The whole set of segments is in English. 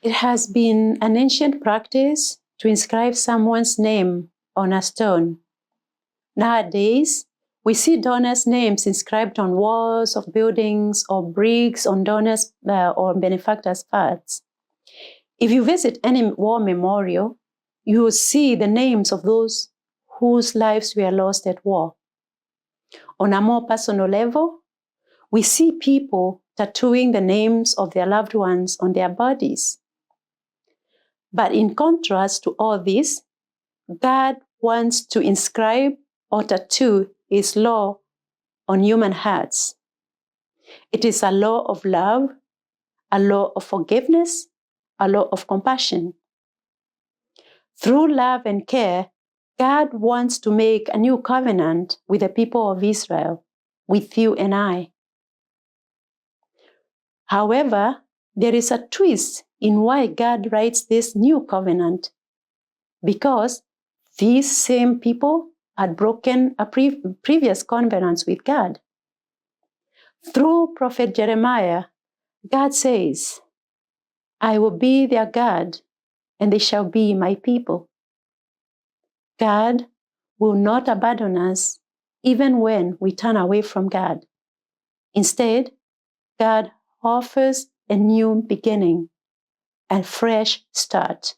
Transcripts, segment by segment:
It has been an ancient practice to inscribe someone's name on a stone. Nowadays, we see donors' names inscribed on walls of buildings or bricks on donors' or benefactors' parts. If you visit any war memorial, you will see the names of those whose lives were lost at war. On a more personal level, we see people tattooing the names of their loved ones on their bodies. But in contrast to all this, God wants to inscribe or tattoo His law on human hearts. It is a law of love, a law of forgiveness, a law of compassion. Through love and care, God wants to make a new covenant with the people of Israel, with you and I. However, there is a twist in why God writes this new covenant, because these same people had broken a previous covenants with God. Through prophet Jeremiah, God says, I will be their God, and they shall be my people. God will not abandon us even when we turn away from God. Instead, God offers a new beginning, a fresh start.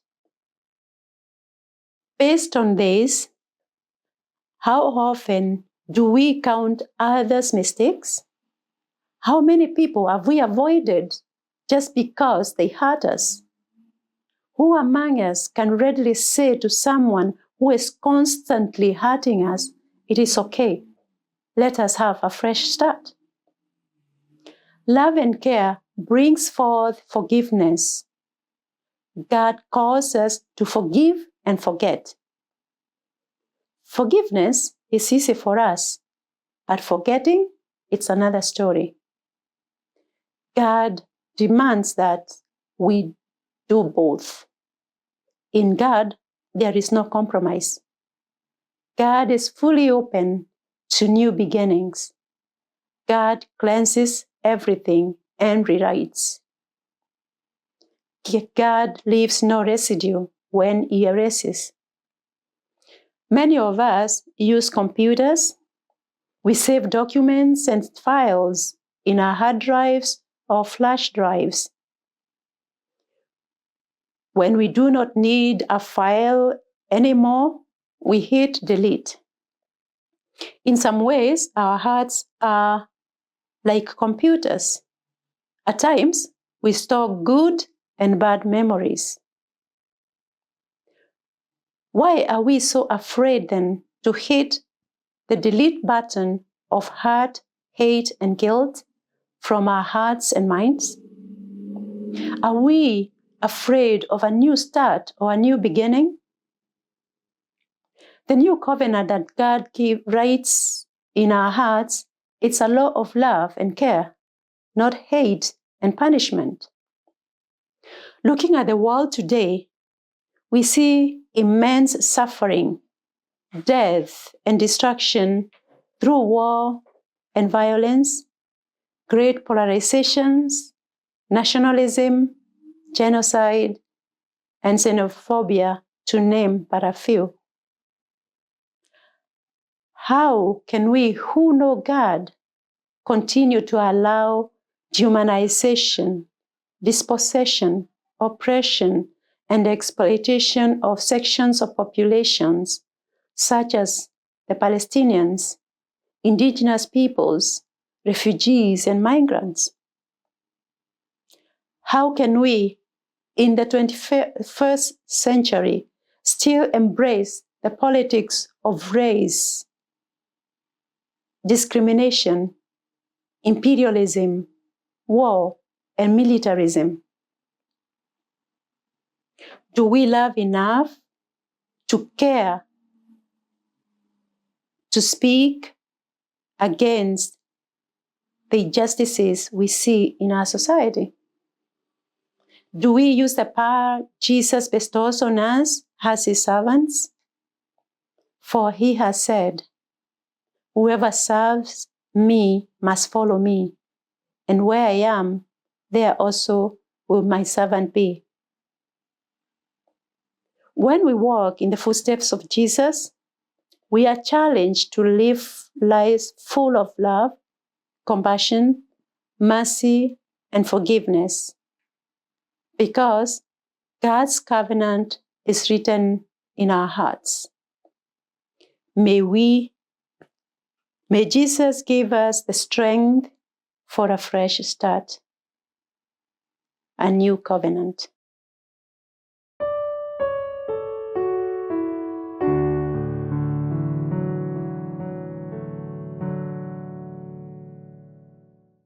Based on this, how often do we count others' mistakes? How many people have we avoided just because they hurt us? Who among us can readily say to someone who is constantly hurting us, it is okay, let us have a fresh start? Love and care brings forth forgiveness. God calls us to forgive and forget. Forgiveness is easy for us, but forgetting, it's another story. God demands that we do both. In God, there is no compromise. God is fully open to new beginnings. God cleanses everything and rewrites. God leaves no residue when He erases. Many of us use computers. We save documents and files in our hard drives or flash drives. When we do not need a file anymore, we hit delete. In some ways, our hearts are like computers. At times, we store good and bad memories. Why are we so afraid then to hit the delete button of hurt, hate, and guilt from our hearts and minds? Are we afraid of a new start or a new beginning? The new covenant that God writes in our hearts, it's a law of love and care, not hate and punishment. Looking at the world today, we see immense suffering, death, and destruction through war and violence, great polarizations, nationalism, genocide, and xenophobia, to name but a few. How can we who know God continue to allow dehumanization, dispossession, oppression, and exploitation of sections of populations, such as the Palestinians, indigenous peoples, refugees, and migrants? How can we, in the 21st century, still embrace the politics of race, discrimination, imperialism, war, and militarism? Do we love enough to care, to speak against the injustices we see in our society? Do we use the power Jesus bestows on us as His servants? For He has said, whoever serves me must follow me, and where I am, there also will my servant be. When we walk in the footsteps of Jesus, we are challenged to live lives full of love, compassion, mercy, and forgiveness, because God's covenant is written in our hearts. May Jesus give us the strength for a fresh start, a new covenant.